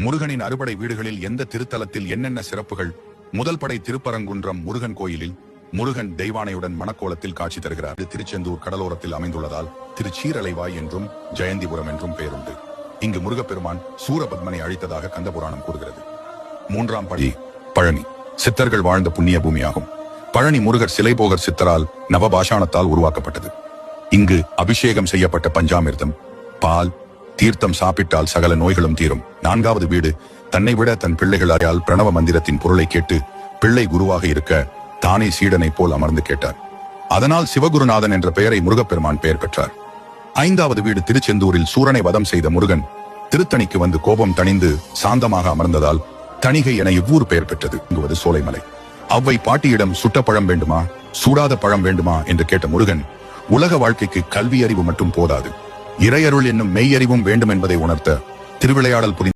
முருகனின் அறுபடை வீடுகளில் எந்த திருத்தலத்தில் என்னென்ன சிறப்புகள்? முதல் படை திருப்பரங்குன்றம் முருகன் கோயிலில் முருகன் தெய்வானையுடன் மணக்கோலத்தில் காட்சி தருகிறார். திருச்செந்தூர் கடலோரத்தில் அமைந்துள்ளதால் திருச்சீரலைவாய் என்றும் ஜெயந்திபுரம் என்றும் பெயருண்டு. இங்கு முருகப்பெருமான் சூரபத்மனை அழித்ததாக கந்தபுராணம் கூறுகிறது. மூன்றாம் படி பழனி, சித்தர்கள் வாழ்ந்த புண்ணிய பூமியாகும். பழனி முருகர் சிலைபோகர் சித்தரால் நவபாஷாணத்தால் உருவாக்கப்பட்டது. இங்கு அபிஷேகம் செய்யப்பட்ட பஞ்சாமிர்தம், பால், தீர்த்தம் சாப்பிட்டால் சகல நோய்களும் தீரும். நான்காவது வீடு, தன்னை விட தன் பிள்ளைகளால் பிரணவ மந்திரத்தின் பொருளை கேட்டு பிள்ளை குருவாக இருக்க தானே சீடனை போல் அமர்ந்து கேட்டார். அதனால் சிவகுருநாதன் என்ற பெயரை முருகப்பெருமான் பெயர் பெற்றார். ஐந்தாவது வீடு திருச்செந்தூரில் சூரனை வதம் செய்த முருகன் திருத்தணிக்கு வந்து கோபம் தணிந்து சாந்தமாக அமர்ந்ததால் தணிகை என இவ்வூர் பெயர் பெற்றது. இங்குவது சோலைமலை. அவ்வை பாட்டியிடம் சுட்ட பழம் வேண்டுமா, சூடாத பழம் வேண்டுமா என்று கேட்ட முருகன், உலக வாழ்க்கைக்கு கல்வி அறிவு மட்டும் போதாது, இறையருள் என்னும் மெய்யறிவும் வேண்டும் என்பதை உணர்த்த திருவிளையாடல் புரிந்து